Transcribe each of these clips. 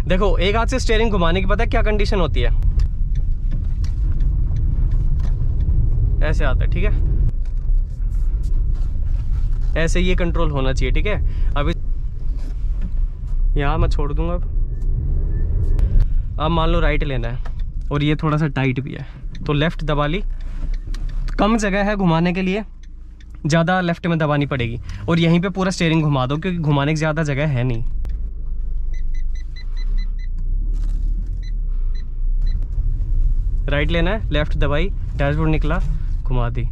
देखो एक हाथ से स्टीयरिंग घुमाने की पता है क्या कंडीशन होती है, ऐसे आता है, ठीक है, ऐसे ये कंट्रोल होना चाहिए, ठीक है। अभी यहाँ मैं छोड़ दूंगा। अब मान लो राइट लेना है और ये थोड़ा सा टाइट भी है, तो लेफ्ट दबा ली, कम जगह है घुमाने के लिए, ज़्यादा लेफ्ट में दबानी पड़ेगी, और यहीं पे पूरा स्टीयरिंग घुमा दो क्योंकि घुमाने की ज़्यादा जगह है नहीं। राइट लेना है, लेफ्ट दबाई, डैशबोर्ड निकला, घुमा दी,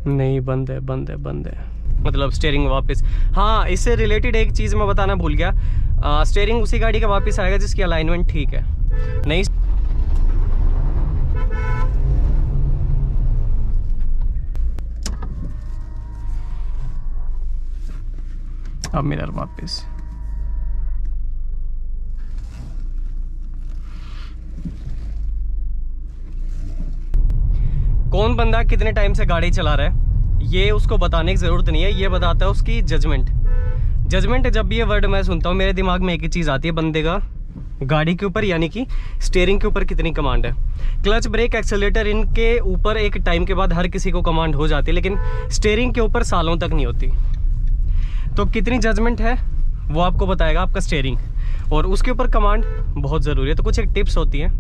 नहीं बंद है, बंद है, बंद है, मतलब स्टीयरिंग वापस। हाँ, इससे रिलेटेड एक चीज़ मैं बताना भूल गया, स्टीयरिंग उसी गाड़ी का वापस आएगा जिसकी अलाइनमेंट ठीक है। नहीं, अब मिरर वापस। कौन बंदा कितने टाइम से गाड़ी चला रहा है ये उसको बताने की ज़रूरत नहीं है, ये बताता है उसकी जजमेंट। जजमेंट जब भी ये वर्ड मैं सुनता हूँ मेरे दिमाग में एक ही चीज़ आती है, बंदे का गाड़ी के ऊपर यानी कि स्टीयरिंग के ऊपर कितनी कमांड है। क्लच, ब्रेक, एक्सेलेरेटर, इनके ऊपर एक टाइम के बाद हर किसी को कमांड हो जाती है, लेकिन स्टीयरिंग के ऊपर सालों तक नहीं होती। तो कितनी जजमेंट है वो आपको बताएगा आपका स्टीयरिंग, और उसके ऊपर कमांड बहुत ज़रूरी है। तो कुछ एक टिप्स होती हैं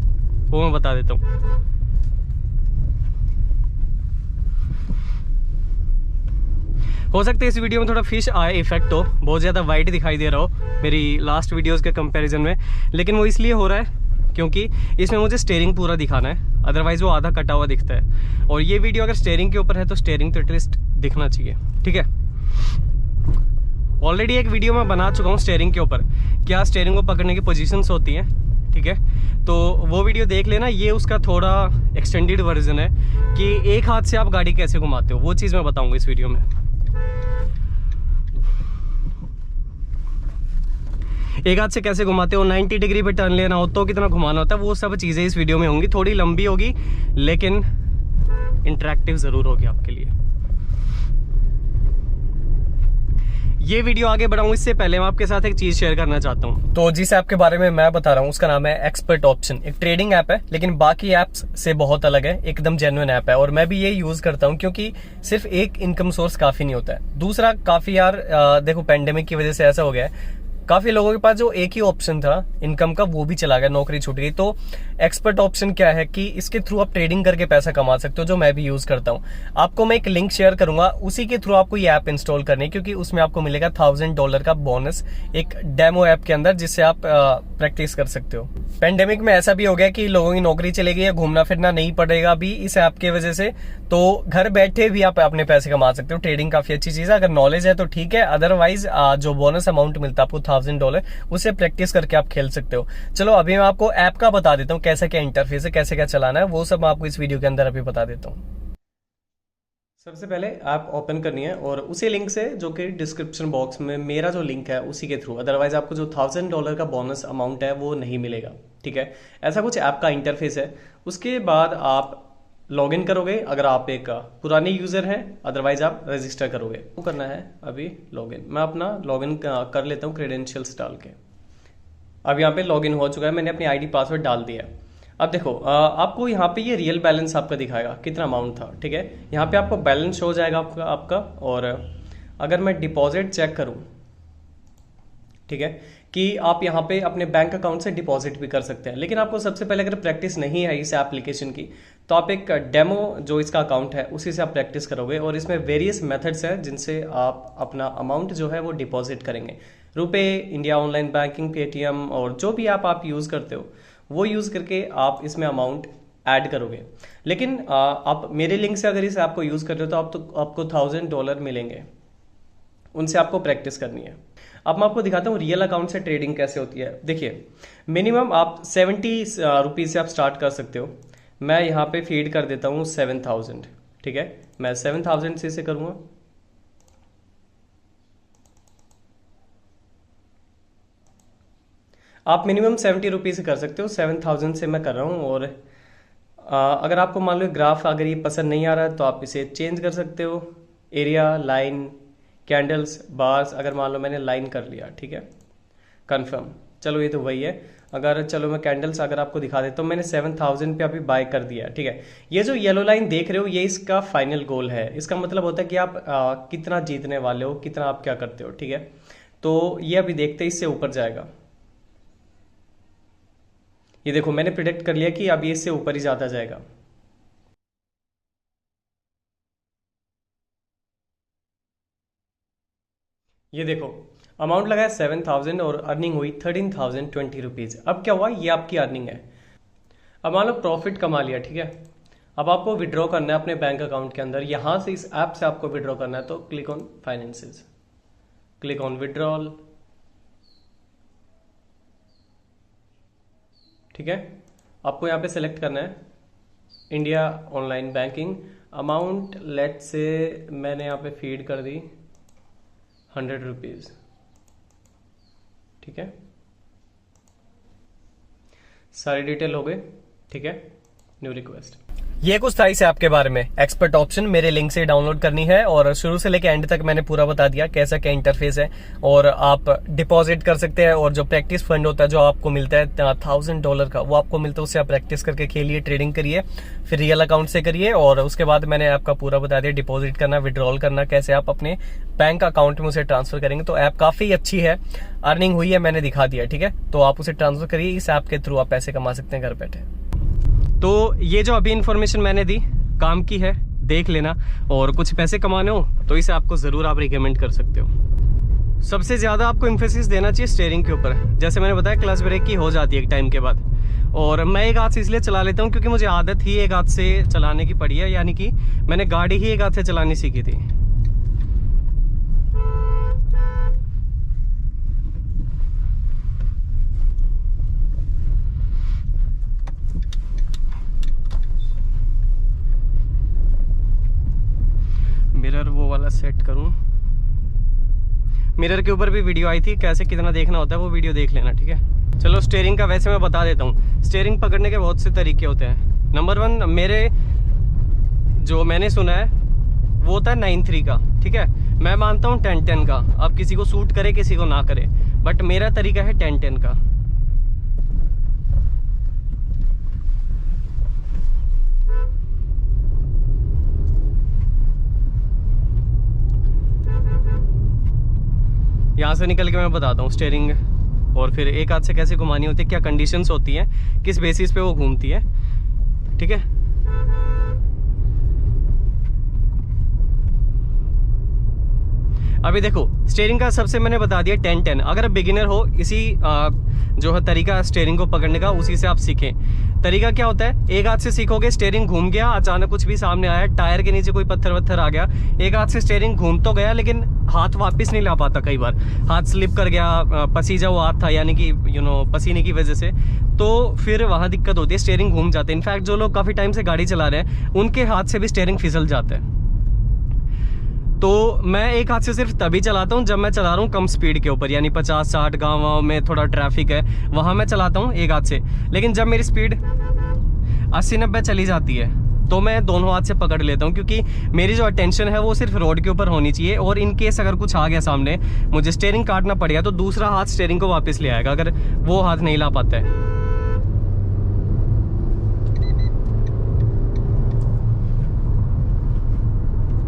वो मैं बता देता हूँ। हो सकता है इस वीडियो में थोड़ा फिश आए इफेक्ट हो, बहुत ज़्यादा वाइट दिखाई दे रहा हो मेरी लास्ट वीडियोस के कंपैरिजन में, लेकिन वो इसलिए हो रहा है क्योंकि इसमें मुझे स्टीयरिंग पूरा दिखाना है, अदरवाइज़ वो आधा कटा हुआ दिखता है। और ये वीडियो अगर स्टीयरिंग के ऊपर है तो स्टीयरिंग तो एटलीस्ट दिखना चाहिए, ठीक है। ऑलरेडी एक वीडियो मैं बना चुका हूँ स्टीयरिंग के ऊपर, क्या स्टीयरिंग को पकड़ने की पोजीशंस होती हैं, ठीक है, तो वो वीडियो देख लेना। ये उसका थोड़ा एक्सटेंडेड वर्जन है कि एक हाथ से आप गाड़ी कैसे घुमाते हो, वो चीज़ मैं बताऊँगा इस वीडियो में। एक हाथ से कैसे घुमाते हो, 90 डिग्री पे टर्न लेना हो तो कितना घुमाना होता है, वो सब चीज़ें इस वीडियो में होंगी। थोड़ी लंबी होगी लेकिन इंटरेक्टिव ज़रूर होगी आपके लिए। ये वीडियो आगे बढ़ाऊं इससे पहले मैं आपके साथ एक चीज़ शेयर करना चाहता हूं। तो जिस ऐप के बारे में मैं बता रहा हूं उसका नाम है एक्सपर्ट ऑप्शन। एक ट्रेडिंग ऐप है लेकिन बाकी ऐप्स से बहुत अलग है, एकदम जेन्युइन ऐप है, और मैं भी ये यूज़ करता हूं क्योंकि सिर्फ एक इनकम सोर्स काफ़ी नहीं होता है। दूसरा काफ़ी यार देखो पेंडेमिक की वजह से ऐसा हो गया है, काफी लोगों के पास जो एक ही ऑप्शन था इनकम का वो भी चला गया, नौकरी छूट गई। तो एक्सपर्ट ऑप्शन क्या है कि इसके थ्रू आप ट्रेडिंग करके पैसा कमा सकते हो, जो मैं भी यूज करता हूँ। आपको मैं एक लिंक शेयर करूंगा, उसी के थ्रू आपको ये ऐप इंस्टॉल करनी है क्योंकि उसमें आपको मिलेगा $1000 का बोनस एक डेमो ऐप के अंदर, जिससे आप प्रैक्टिस कर सकते हो। पेंडेमिक में ऐसा भी हो गया कि लोगों की नौकरी चली गई है, घूमना फिरना नहीं पड़ेगा भी इस ऐप की वजह से, तो घर बैठे भी आप अपने पैसे कमा सकते हो। ट्रेडिंग काफी अच्छी चीज है, अगर नॉलेज है तो ठीक है, अदरवाइज जो बोनस अमाउंट मिलता है आपको $1000, उसे प्रैक्टिस करके आप खेल सकते हो। चलो अभी मैं आपको ऐप का बता देता हूँ, कैसा क्या इंटरफेस है, कैसे क्या चलाना है, वो सब मैं आपको इस वीडियो के अंदर अभी बता देता हूँ। सबसे पहले ऐप ओपन करनी है और उसी लिंक से, जो कि डिस्क्रिप्शन बॉक्स में मेरा जो लिंक है उसी के थ्रू, अदरवाइज आपको जो $1000 का बोनस अमाउंट है वो नहीं मिलेगा, ठीक है। ऐसा कुछ ऐप का इंटरफेस है। उसके बाद आप लॉग इन करोगे अगर आप एक पुराने यूजर हैं, अदरवाइज आप रजिस्टर करोगे। वो करना है अभी लॉग इन। मैं अपना लॉग इन कर लेता हूँ क्रेडेंशियल्स डाल के। अब यहाँ पे लॉग इन हो चुका है, मैंने अपनी आईडी पासवर्ड डाल दिया है। अब देखो आपको यहाँ पे ये रियल बैलेंस आपका दिखाएगा कितना अमाउंट था, ठीक है। यहाँ पे आपको बैलेंस हो जाएगा आपका। और अगर मैं डिपॉजिट चेक करूँ, ठीक है, कि आप यहाँ पे अपने बैंक अकाउंट से डिपॉजिट भी कर सकते हैं, लेकिन आपको सबसे पहले अगर प्रैक्टिस नहीं है इस एप्लीकेशन की तो आप एक डेमो जो इसका अकाउंट है उसी से आप प्रैक्टिस करोगे। और इसमें वेरियस मेथड्स हैं जिनसे आप अपना अमाउंट जो है वो डिपॉजिट करेंगे। रुपए, इंडिया ऑनलाइन बैंकिंग, पेटीएम, और जो भी आप यूज़ करते हो वो यूज़ करके आप इसमें अमाउंट ऐड करोगे। लेकिन आप मेरे लिंक से अगर इस ऐप को यूज़ कर रहे हो तो आपको $1000 मिलेंगे, उनसे आपको प्रैक्टिस करनी है। अब मैं आपको दिखाता हूँ रियल अकाउंट से ट्रेडिंग कैसे होती है। देखिए मिनिमम आप 70 रुपीज़ से आप स्टार्ट कर सकते हो। मैं यहाँ पे फीड कर देता हूँ 7000, ठीक है। मैं 7000 से इसे करूँगा। आप मिनिमम 70 रुपीज़ से कर सकते हो, 7000 से मैं कर रहा हूँ। और अगर आपको मान लो ग्राफ अगर ये पसंद नहीं आ रहा है तो आप इसे चेंज कर सकते हो, एरिया, लाइन, कैंडल्स, बार्स। अगर मान लो मैंने लाइन कर लिया, ठीक है, कंफर्म। चलो ये तो वही है। अगर चलो मैं कैंडल्स अगर आपको दिखा देता हूँ, मैंने 7000 पे अभी बाय कर दिया है, ठीक है। ये जो येलो लाइन देख रहे हो ये इसका फाइनल गोल है। इसका मतलब होता है कि आप कितना जीतने वाले हो, कितना आप क्या करते हो, ठीक है। तो ये अभी देखते इससे ऊपर जाएगा। ये देखो मैंने प्रिडिक्ट कर लिया कि अब ये इससे ऊपर ही जाता जाएगा। ये देखो अमाउंट लगा है 7000 और अर्निंग हुई 13,020 रुपीज। अब क्या हुआ, ये आपकी अर्निंग है। अब मान लो प्रॉफिट कमा लिया, ठीक है। अब आपको विड्रॉ करना है अपने बैंक अकाउंट के अंदर, यहां से इस ऐप से आपको विड्रॉ करना है। तो click on finances, click on withdrawal, ठीक है। आपको यहाँ पे सेलेक्ट करना है India online banking. Amount let's say मैंने यहाँ पे फीड कर दी 100 रुपीज, ठीक है। सारी डिटेल हो गई, ठीक है। New request. ये कुछ था इस ऐप के बारे में। एक्सपर्ट ऑप्शन मेरे लिंक से डाउनलोड करनी है और शुरू से लेकर एंड तक मैंने पूरा बता दिया कैसा क्या इंटरफेस है। और आप डिपॉजिट कर सकते हैं और जो प्रैक्टिस फंड होता है जो आपको मिलता है $1000 का, वो आपको मिलता है। उससे आप प्रैक्टिस करके खेलिए, ट्रेडिंग करिए, फिर रियल अकाउंट से करिए। और उसके बाद मैंने आपका पूरा बता दिया डिपॉजिट करना, विड्रॉल करना, कैसे आप अपने बैंक अकाउंट में उसे ट्रांसफर करेंगे। तो ऐप काफी अच्छी है, अर्निंग हुई है, मैंने दिखा दिया, ठीक है। तो आप उसे ट्रांसफर करिए, इस ऐप के थ्रू आप पैसे कमा सकते हैं घर बैठे। तो ये जो अभी इन्फॉर्मेशन मैंने दी काम की है, देख लेना। और कुछ पैसे कमाने हो तो इसे आपको जरूर आप रिकमेंड कर सकते हो। सबसे ज्यादा आपको इम्फेसिस देना चाहिए स्टीयरिंग के ऊपर। जैसे मैंने बताया क्लच ब्रेक की हो जाती है एक टाइम के बाद, और मैं एक हाथ से इसलिए चला लेता हूँ क्योंकि मुझे आदत ही एक हाथ से चलाने की पड़ी है, यानी कि मैंने गाड़ी ही एक हाथ से चलानी सीखी थी। मिरर वो वाला सेट करूं, मिरर के ऊपर भी वीडियो आई थी, कैसे कितना देखना होता है वो वीडियो देख लेना, ठीक है। चलो स्टीयरिंग का वैसे मैं बता देता हूँ। स्टीयरिंग पकड़ने के बहुत से तरीके होते हैं। नंबर 1 मेरे जो मैंने सुना है वो होता है 9-3 का, ठीक है। मैं मानता हूँ 10-10 का। अब किसी को सूट करे किसी को ना करे, बट मेरा तरीका है 10-10 का। यहाँ से निकल के मैं बताता हूँ स्टीयरिंग, और फिर एक हाथ से कैसे घुमानी होती है, क्या कंडीशंस होती हैं, किस बेसिस पे वो घूमती है, ठीक है। अभी देखो स्टीयरिंग का सबसे मैंने बता दिया 10-10। अगर बिगिनर हो इसी जो है तरीका स्टीयरिंग को पकड़ने का, उसी से आप सीखें। तरीका क्या होता है, एक हाथ से सीखोगे, स्टीयरिंग घूम गया, अचानक कुछ भी सामने आया, टायर के नीचे कोई पत्थर वत्थर आ गया, एक हाथ से स्टीयरिंग घूम तो गया लेकिन हाथ वापस नहीं ला पाता। कई बार हाथ स्लिप कर गया, पसीजा हुआ हाथ था, यानी कि पसीने की वजह से, तो फिर वहाँ दिक्कत होती है, स्टीयरिंग घूम जाते हैं। इनफैक्ट जो लोग काफ़ी टाइम से गाड़ी चला रहे हैं उनके हाथ से भी स्टीयरिंग फिसल जाता है। तो मैं एक हाथ से सिर्फ तभी चलाता हूँ जब मैं चला रहा हूँ कम स्पीड के ऊपर, यानी 50-60 गाँव में थोड़ा ट्रैफिक है वहाँ मैं चलाता हूँ एक हाथ से। लेकिन जब मेरी स्पीड 80-90 चली जाती है तो मैं दोनों हाथ से पकड़ लेता हूँ, क्योंकि मेरी जो अटेंशन है वो सिर्फ रोड के ऊपर होनी चाहिए। और इन केस अगर कुछ आ गया सामने, मुझे स्टीयरिंग काटना पड़ गया, तो दूसरा हाथ स्टीयरिंग को वापस ले आएगा अगर वो हाथ नहीं ला पाता है।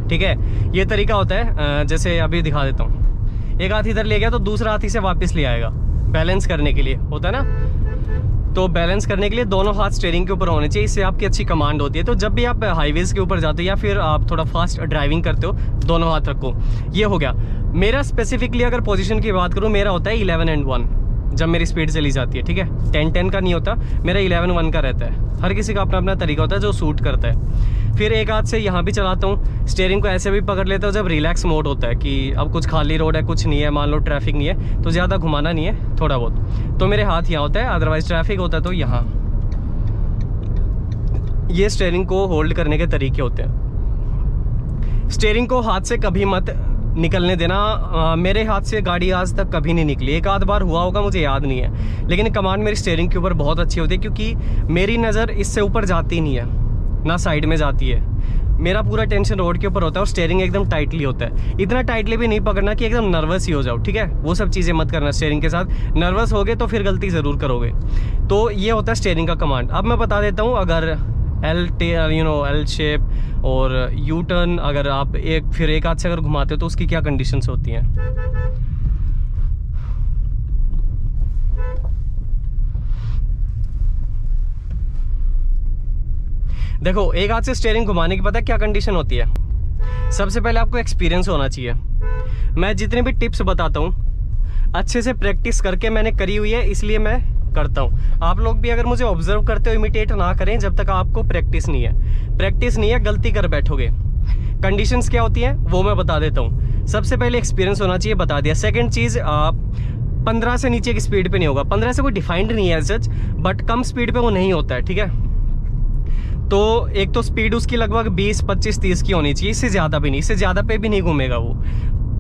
ठीक है, ये तरीका होता है। जैसे अभी दिखा देता हूँ, एक हाथ इधर ले गया तो दूसरा हाथ इसे वापस ले आएगा, बैलेंस करने के लिए होता है ना। तो बैलेंस करने के लिए दोनों हाथ स्टीयरिंग के ऊपर होने चाहिए, इससे आपकी अच्छी कमांड होती है। तो जब भी आप हाईवेज के ऊपर जाते हो या फिर आप थोड़ा फास्ट ड्राइविंग करते हो, दोनों हाथ रखो। ये हो गया मेरा स्पेसिफिकली। अगर पोजीशन की बात करूँ, मेरा होता है 11 and 1 जब मेरी स्पीड चली जाती है, ठीक है। 10-10 का नहीं होता, मेरा 11-1 का रहता है। हर किसी का अपना अपना तरीका होता है जो सूट करता है। फिर एक हाथ से यहाँ भी चलाता हूँ, स्टीयरिंग को ऐसे भी पकड़ लेता हूँ जब रिलैक्स मोड होता है कि अब कुछ खाली रोड है, कुछ नहीं है, मान लो ट्रैफिक नहीं है, तो ज़्यादा घुमाना नहीं है, थोड़ा बहुत, तो मेरे हाथ यहाँ होता है। अदरवाइज ट्रैफिक होता है तो यहाँ। ये स्टीयरिंग को होल्ड करने के तरीके होते हैं। स्टीयरिंग को हाथ से कभी मत निकलने देना। मेरे हाथ से गाड़ी आज तक कभी नहीं निकली, एक आध बार हुआ होगा, मुझे याद नहीं है, लेकिन कमांड मेरी स्टीयरिंग के ऊपर बहुत अच्छी होती है, क्योंकि मेरी नज़र इससे ऊपर जाती नहीं है, ना साइड में जाती है। मेरा पूरा टेंशन रोड के ऊपर होता है और स्टीयरिंग एकदम टाइटली होता है। इतना टाइटली भी नहीं पकड़ना कि एकदम नर्वस ही हो जाओ, ठीक है, वो सब चीज़ें मत करना स्टीयरिंग के साथ। नर्वस होगे तो फिर गलती ज़रूर करोगे। तो ये होता है स्टीयरिंग का कमांड। अब मैं बता देता हूँ, अगर एल शेप और यू टर्न अगर आप एक हाथ से अगर घुमाते हो तो उसकी क्या कंडीशंस होती हैं। देखो, एक हाथ से स्टीयरिंग घुमाने की पता है क्या कंडीशन होती है। सबसे पहले आपको एक्सपीरियंस होना चाहिए। मैं जितने भी टिप्स बताता हूँ अच्छे से प्रैक्टिस करके मैंने करी हुई है, इसलिए मैं करता हूँ। आप लोग भी अगर मुझे ऑब्जर्व करते हो इमिटेट ना करें जब तक आपको प्रैक्टिस नहीं है। प्रैक्टिस नहीं है, गलती कर बैठोगे। कंडीशंस क्या होती हैं वो मैं बता देता हूँ। सबसे पहले एक्सपीरियंस होना चाहिए, बता दिया। सेकंड चीज़, आप 15 से नीचे की स्पीड पे नहीं होगा। 15 से कोई डिफाइंड नहीं है सच, बट कम स्पीड पे वो नहीं होता है, ठीक है। तो एक तो स्पीड उसकी लगभग 20, 25, 30 की होनी चाहिए, इससे ज़्यादा भी नहीं। इससे ज़्यादा पे भी नहीं घूमेगा वो।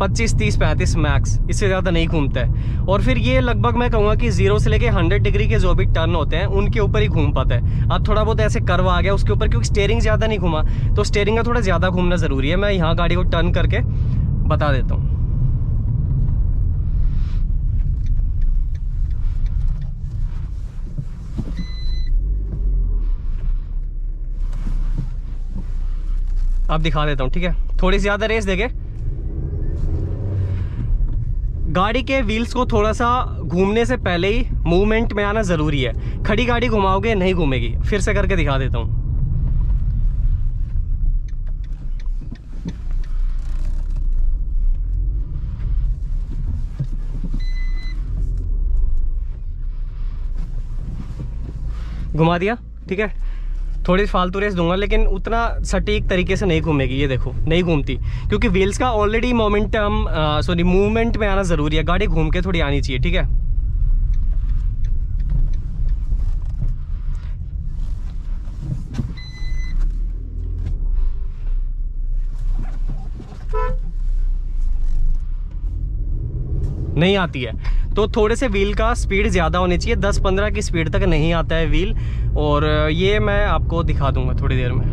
25, 30, 35 मैक्स, इससे ज़्यादा नहीं घूमता है। और फिर ये लगभग मैं कहूँगा कि 0 से लेके 100 डिग्री के जो भी टर्न होते हैं उनके ऊपर ही घूम पाता है। अब थोड़ा बहुत ऐसे कर्व आ गया उसके ऊपर, क्योंकि स्टीयरिंग ज़्यादा नहीं घूमा, तो स्टीयरिंग का थोड़ा ज़्यादा घूमना ज़रूरी है। मैं यहाँ गाड़ी को टर्न करके बता देता हूँ। अब दिखा देता हूँ, ठीक है। थोड़ी ज़्यादा रेस देके गाड़ी के व्हील्स को थोड़ा सा घूमने से पहले ही मूवमेंट में आना ज़रूरी है। खड़ी गाड़ी घुमाओगे नहीं घूमेगी। फिर से करके दिखा देता हूँ। घुमा दिया, ठीक है। थोड़ी फालतू रेस दूंगा लेकिन उतना सटीक तरीके से नहीं घूमेगी। ये देखो, नहीं घूमती, क्योंकि व्हील्स का ऑलरेडी मूवमेंट में आना ज़रूरी है। गाड़ी घूम के थोड़ी आनी चाहिए, ठीक है। नहीं आती है तो थोड़े से व्हील का स्पीड ज़्यादा होनी चाहिए। 10-15 की स्पीड तक नहीं आता है व्हील, और ये मैं आपको दिखा दूंगा थोड़ी देर में।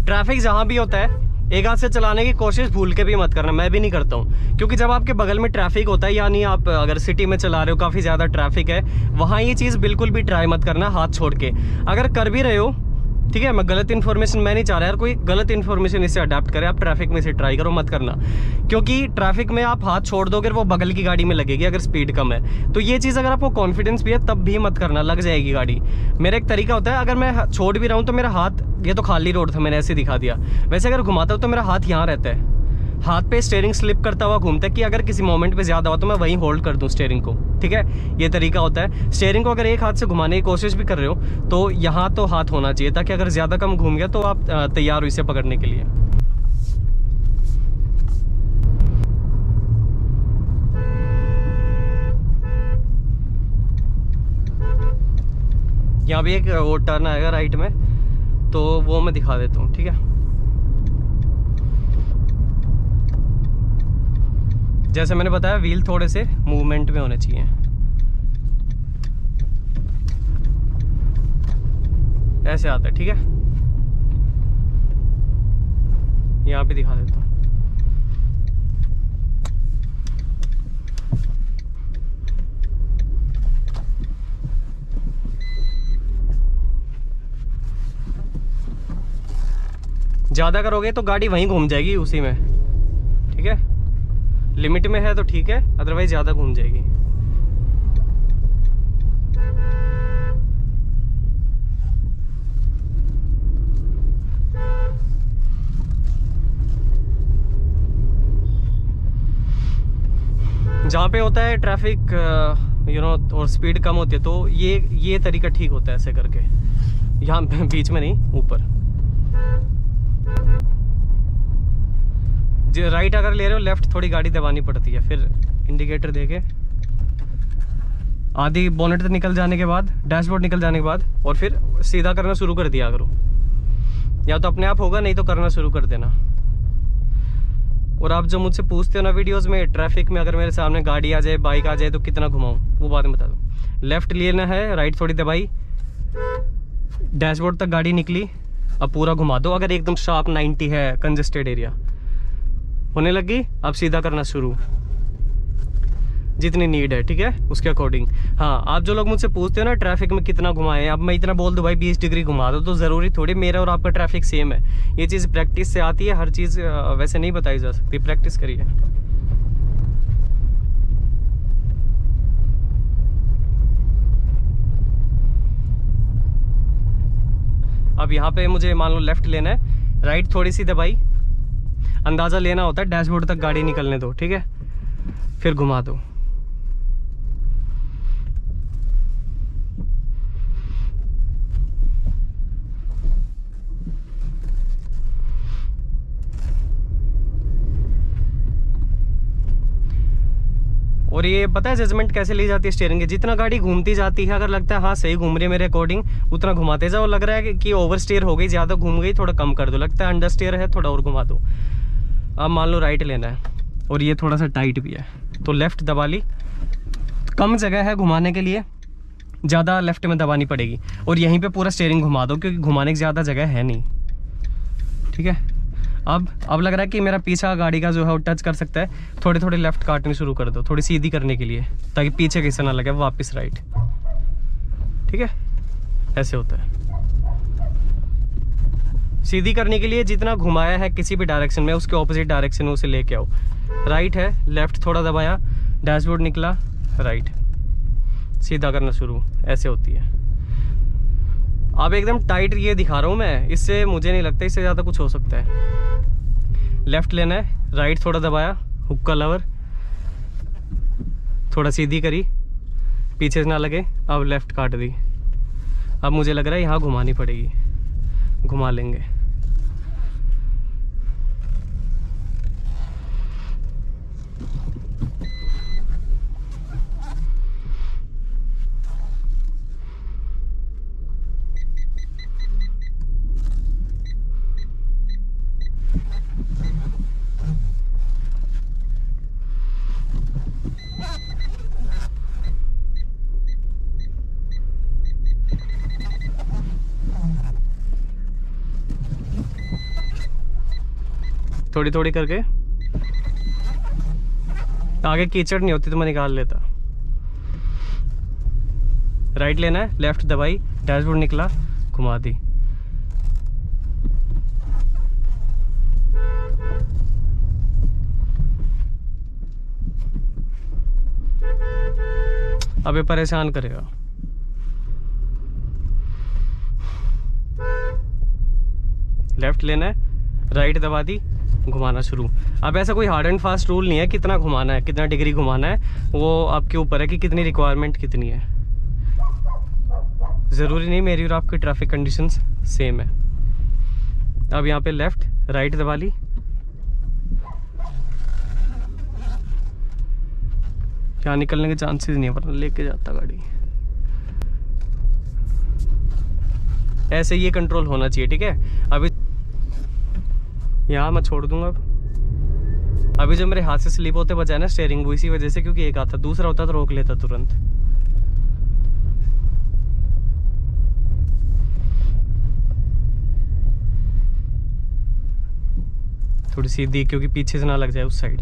ट्रैफिक जहां भी होता है एक हाथ से चलाने की कोशिश भूल के भी मत करना। मैं भी नहीं करता हूँ, क्योंकि जब आपके बगल में ट्रैफिक होता है, यानी आप अगर सिटी में चला रहे हो, काफ़ी ज़्यादा ट्रैफिक है, वहाँ ये चीज़ बिल्कुल भी ट्राई मत करना हाथ छोड़ के। अगर कर भी रहे हो, ठीक है, मैं गलत इन्फॉर्मेशन मैं नहीं चाह रहा यार कोई गलत इन्फॉर्मेशन इससे अडेप्ट करे। आप ट्रैफिक में से ट्राई करो, मत करना, क्योंकि ट्रैफिक में आप हाथ छोड़ दोगे वो बगल की गाड़ी में लगेगी अगर स्पीड कम है। तो ये चीज़ अगर आपको कॉन्फिडेंस भी है तब भी मत करना, लग जाएगी गाड़ी। मेरा एक तरीका होता है, अगर मैं छोड़ भी रहा हूँ तो मेरा हाथ, ये तो खाली रोड था मैंने ऐसे दिखा दिया, वैसे अगर घुमाता हूँ तो मेरा हाथ यहाँ रहता है, हाथ पे स्टीयरिंग स्लिप करता हुआ घूमता है कि अगर किसी मोमेंट पे ज़्यादा हो तो मैं वहीं होल्ड कर दूं स्टीयरिंग को, ठीक है। ये तरीका होता है। स्टीयरिंग को अगर एक हाथ से घुमाने की कोशिश भी कर रहे हो तो यहाँ तो हाथ होना चाहिए, ताकि अगर ज़्यादा कम घूम गया तो आप तैयार हो इसे पकड़ने के लिए। यहाँ भी एक वो टर्न आएगा राइट में, तो वो मैं दिखा देता हूँ, ठीक है। जैसे मैंने बताया, व्हील थोड़े से मूवमेंट में होने चाहिए। ऐसे आता है, ठीक है। यहाँ पे दिखा देता हूँ। ज़्यादा करोगे तो गाड़ी वहीं घूम जाएगी उसी में, ठीक है। लिमिट में है तो ठीक है, अदरवाइज ज़्यादा घूम जाएगी। जहाँ पे होता है ट्रैफिक और स्पीड कम होती है तो ये तरीका ठीक होता है, ऐसे करके, यहाँ बीच में नहीं, ऊपर। राइट अगर ले रहे हो, लेफ्ट थोड़ी गाड़ी दबानी पड़ती है, फिर इंडिकेटर देके आधी बोनेट निकल जाने के बाद, डैशबोर्ड निकल जाने के बाद, और फिर सीधा करना शुरू कर दिया करो। या तो अपने आप होगा, नहीं तो करना शुरू कर देना। और आप जो मुझसे पूछते हो ना वीडियोस में, ट्रैफिक में अगर मेरे सामने गाड़ी आ जाए, बाइक आ जाए तो कितना घुमाऊं, वो बात में बता दो। लेफ्ट लेना है, राइट थोड़ी दबाई, डैशबोर्ड तक गाड़ी निकली, अब पूरा घुमा दो। अगर एकदम शार्प 90 है, कंजेस्टेड एरिया होने लगी, अब सीधा करना शुरू, जितनी नीड है, ठीक है, उसके अकॉर्डिंग। हाँ, आप जो लोग मुझसे पूछते हो ना ट्रैफिक में कितना घुमाएं, अब मैं इतना बोल दूं भाई 20 डिग्री घुमा दो, तो ज़रूरी थोड़ी मेरा और आपका ट्रैफिक सेम है। ये चीज़ प्रैक्टिस से आती है, हर चीज़ वैसे नहीं बताई जा सकती, प्रैक्टिस करिए। अब यहाँ पे मुझे मान लो लेफ्ट लेना है, राइट थोड़ी सी दबाई, अंदाज़ा लेना होता है, डैशबोर्ड तक गाड़ी निकलने दो, ठीक है, फिर घुमा दो। और ये पता है जजमेंट कैसे ली जाती है स्टीयरिंग की, जितना गाड़ी घूमती जाती है, अगर लगता है हाँ सही घूम रही है मेरे अकॉर्डिंग, उतना घुमाते जाओ। लग रहा है कि ओवर स्टीयर हो गई, ज़्यादा घूम गई, थोड़ा कम कर दो। लगता है अंडर स्टीयर है, थोड़ा और घुमा दो। अब मान लो राइट लेना है और ये थोड़ा सा टाइट भी है, तो लेफ्ट दबा ली, कम जगह है घुमाने के लिए, ज़्यादा लेफ्ट में दबानी पड़ेगी। और यहीं पे पूरा स्टीयरिंग घुमा दो, क्योंकि घुमाने की ज़्यादा जगह है नहीं, ठीक है। अब लग रहा है कि मेरा पीछा गाड़ी का जो है वो टच कर सकता है, थोड़े थोड़े लेफ्ट काटने शुरू कर दो, थोड़ी सीधी करने के लिए, ताकि पीछे किसी ना लगे, वापस राइट, ठीक है, ऐसे होता है। सीधी करने के लिए जितना घुमाया है किसी भी डायरेक्शन में, उसके ऑपोजिट डायरेक्शन में उसे लेके आओ। राइट है, लेफ्ट थोड़ा दबाया, डैशबोर्ड निकला, राइट, सीधा करना शुरू, ऐसे होती है। अब एकदम टाइट ये दिखा रहा हूँ मैं, इससे मुझे नहीं लगता इससे ज़्यादा कुछ हो सकता है। लेफ्ट लेना है, राइट थोड़ा दबाया, हुक का लवर, थोड़ा सीधी करी, पीछे से ना लगे, अब लेफ्ट काट दी। अब मुझे लग रहा है यहाँ घुमानी पड़ेगी, घुमा लेंगे। थोड़ी थोड़ी करके, आगे कीचड़ नहीं होती तो मैं निकाल लेता। राइट लेना है, लेफ्ट दबाई, डैशबोर्ड निकला, घुमा दी। अबे परेशान करेगा। लेफ्ट लेना है, राइट दबा दी, घुमाना शुरू। अब ऐसा कोई हार्ड एंड फास्ट रूल नहीं है कितना घुमाना है, कितना डिग्री घुमाना है, वो आपके ऊपर है कि कितनी रिक्वायरमेंट कितनी है। ज़रूरी नहीं मेरी और आपकी ट्रैफिक कंडीशंस सेम है। अब यहाँ पे लेफ्ट राइट दबा ली, यहाँ निकलने के चांसेस नहीं है, वरना लेके जाता गाड़ी। ऐसे ये कंट्रोल होना चाहिए, ठीक है। अभी यहाँ मैं छोड़ दूंगा। अभी जो मेरे हाथ से स्लिप होते बचा है ना स्टीयरिंग, वो इसी वजह से, क्योंकि एक आता, दूसरा होता तो रोक लेता तुरंत। थोड़ी सीधी, क्योंकि पीछे से ना लग जाए उस साइड।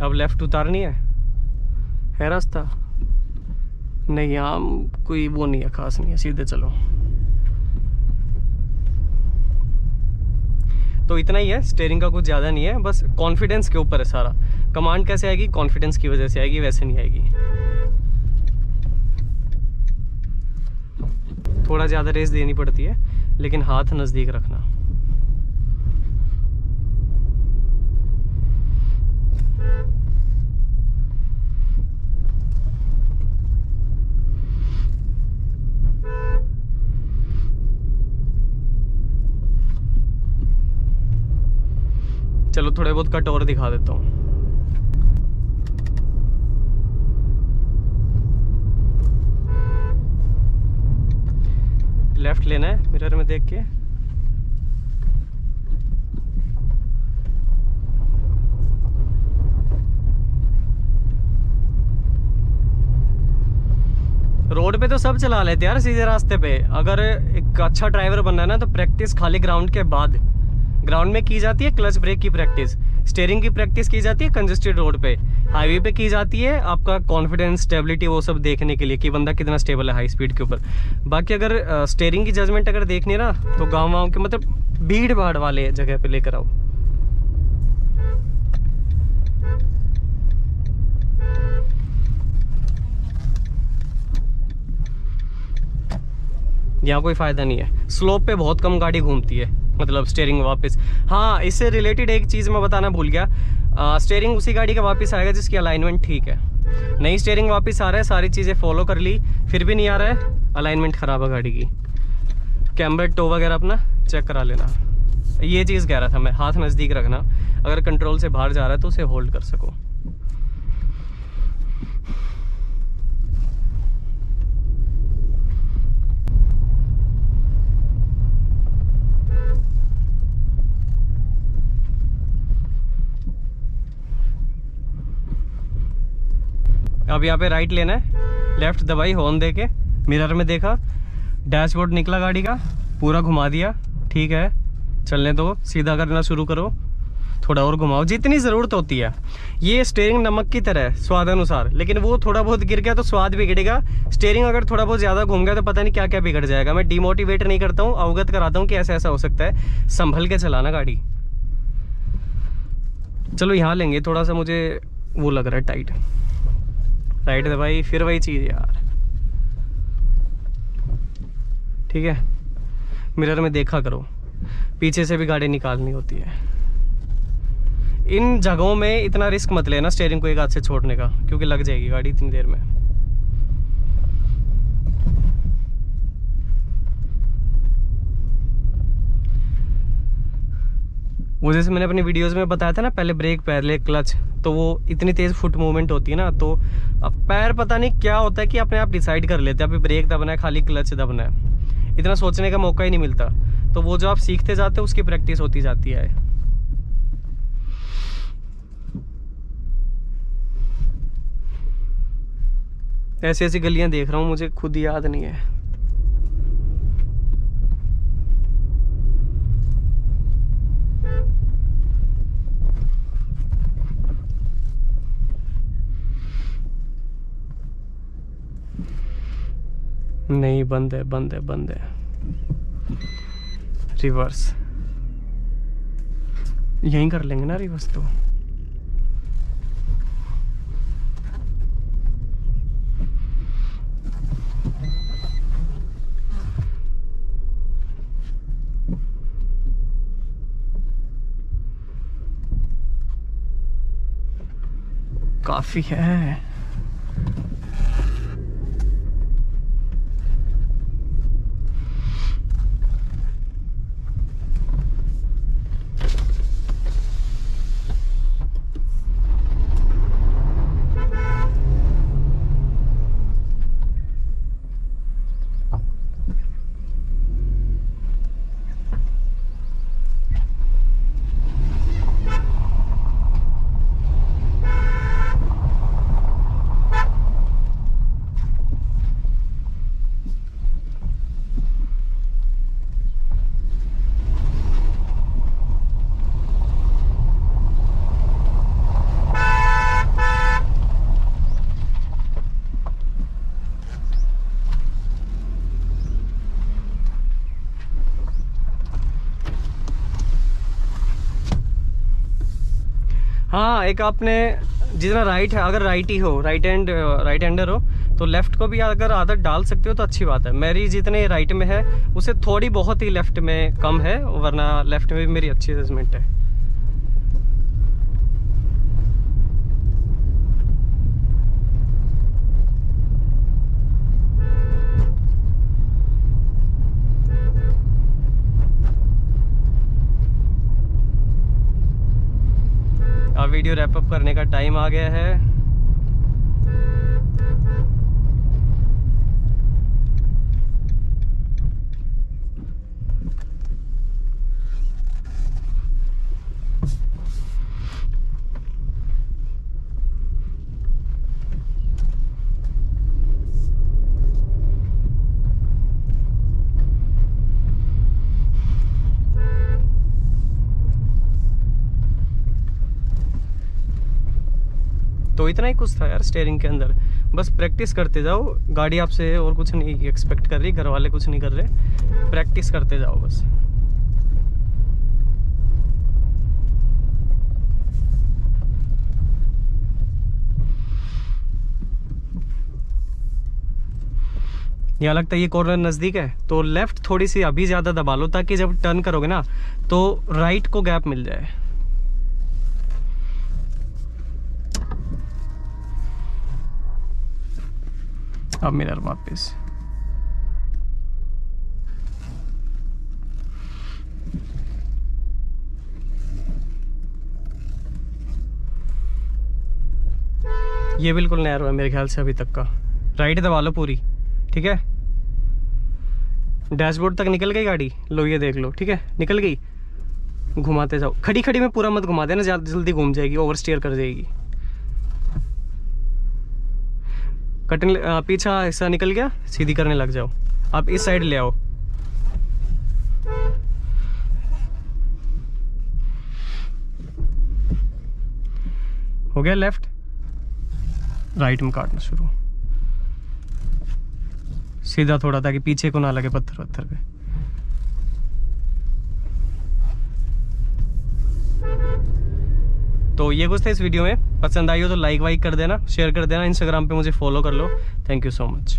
अब लेफ्ट उतारनी है रास्ता नहीं, यहाँ कोई वो नहीं है, खास नहीं है, सीधे चलो। तो इतना ही है, स्टीयरिंग का कुछ ज़्यादा नहीं है, बस कॉन्फिडेंस के ऊपर है सारा। कमांड कैसे आएगी, कॉन्फिडेंस की वजह से आएगी, वैसे नहीं आएगी। थोड़ा ज़्यादा रेस देनी पड़ती है, लेकिन हाथ नज़दीक रखना। चलो थोड़े बहुत कट और दिखा देता हूँ। लेफ्ट लेना है मिरर में देख के। रोड पे तो सब चला लेते यार सीधे रास्ते पे। अगर एक अच्छा ड्राइवर बनना है ना तो प्रैक्टिस खाली ग्राउंड के बाद, ग्राउंड में की जाती है क्लच ब्रेक की प्रैक्टिस, स्टीयरिंग की प्रैक्टिस की जाती है कंजेस्टेड रोड पे, हाईवे पे की जाती है आपका कॉन्फिडेंस, स्टेबिलिटी, वो सब देखने के लिए कि बंदा कितना स्टेबल है हाई स्पीड के ऊपर। बाकी अगर स्टीयरिंग की जजमेंट अगर देखनी है ना तो गाँव के मतलब भीड़ भाड़ वाले जगह पे लेकर आओ। यहाँ कोई फायदा नहीं है। स्लोप पे बहुत कम गाड़ी घूमती है, मतलब स्टीयरिंग वापस। हाँ, इससे रिलेटेड एक चीज़ मैं बताना भूल गया, स्टीयरिंग उसी गाड़ी का वापस आएगा जिसकी अलाइनमेंट ठीक है। नई स्टीयरिंग वापस आ रहा है, सारी चीज़ें फॉलो कर ली, फिर भी नहीं आ रहा है, अलाइनमेंट ख़राब है गाड़ी की। कैमरे टो वगैरह अपना चेक करा लेना। ये चीज़ कह रहा था मैं, हाथ नज़दीक रखना, अगर कंट्रोल से बाहर जा रहा है तो उसे होल्ड कर सको। अब यहाँ पे राइट लेना है, लेफ्ट दबाई, हॉर्न दे के मिरर में देखा, डैशबोर्ड निकला गाड़ी का, पूरा घुमा दिया, ठीक है चलने दो, सीधा करना शुरू करो, थोड़ा और घुमाओ जितनी ज़रूरत होती है। ये स्टीयरिंग नमक की तरह है, स्वाद अनुसार, लेकिन वो थोड़ा बहुत गिर गया तो स्वाद बिगड़ेगा। स्टीयरिंग अगर थोड़ा बहुत ज़्यादा घूम गया तो पता नहीं क्या क्या बिगड़ जाएगा। मैं डिमोटिवेट नहीं करता हूँ, अवगत कराता हूँ कि ऐसा ऐसा हो सकता है, संभल के चलाना गाड़ी। चलो यहाँ लेंगे, थोड़ा सा मुझे वो लग रहा है टाइट। राइट दबाई, फिर वही चीज़ यार, ठीक है। मिरर में देखा करो, पीछे से भी गाड़ी निकालनी होती है। इन जगहों में इतना रिस्क मत लेना स्टीयरिंग को एक हाथ से छोड़ने का, क्योंकि लग जाएगी गाड़ी इतनी देर में। वो जैसे मैंने अपनी वीडियोस में बताया था ना, पहले ब्रेक पहले क्लच, तो वो इतनी तेज फुट मूवमेंट होती है ना, तो अब पैर पता नहीं क्या होता है कि अपने आप डिसाइड कर लेते हैं अभी ब्रेक दबना है खाली क्लच दबना है, इतना सोचने का मौका ही नहीं मिलता। तो वो जो आप सीखते जाते हो उसकी प्रैक्टिस होती जाती है। ऐसी ऐसी गलियां देख रहा हूँ, मुझे खुद याद नहीं है। नहीं, बंद है बंद है बंद है। रिवर्स यहीं कर लेंगे ना रिवर्स तो। काफी है। हाँ, एक आपने जितना राइट है, अगर राइट ही हो, राइट हैंडर हो तो लेफ्ट को भी अगर आदत डाल सकते हो तो अच्छी बात है। मेरी जितने राइट में है उसे थोड़ी बहुत ही लेफ्ट में कम है, वरना लेफ्ट में भी मेरी अच्छी जजमेंट है। वीडियो रैप अप करने का टाइम आ गया है। तो इतना ही कुछ था यार स्टीयरिंग के अंदर, बस प्रैक्टिस करते जाओ। गाड़ी आपसे और कुछ नहीं एक्सपेक्ट कर रही, घर वाले कुछ नहीं कर रहे, प्रैक्टिस करते जाओ बस। यहाँ लगता है ये कॉर्नर नज़दीक है, तो लेफ्ट थोड़ी सी अभी ज़्यादा दबा लो ताकि जब टर्न करोगे ना तो राइट को गैप मिल जाए। अब मिरर वापस। ये बिल्कुल नैरो है मेरे ख्याल से अभी तक का। राइट दबा लो पूरी, ठीक है। डैशबोर्ड तक निकल गई गाड़ी, लो ये देख लो, ठीक है निकल गई। घुमाते जाओ, खड़ी खड़ी में पूरा मत घुमा देना, ज़्यादा जल्दी घूम जाएगी, ओवर स्टीयर कर जाएगी। कटिंग पीछा ऐसा निकल गया, सीधी करने लग जाओ। आप इस साइड ले आओ। हो गया लेफ्ट, राइट में काटना शुरू, सीधा थोड़ा ताकि पीछे को ना लगे पत्थर वत्थर पे। तो ये कुछ था इस वीडियो में। पसंद आई हो तो लाइक वाइक कर देना, शेयर कर देना, इंस्टाग्राम पे मुझे फॉलो कर लो। Thank you so much.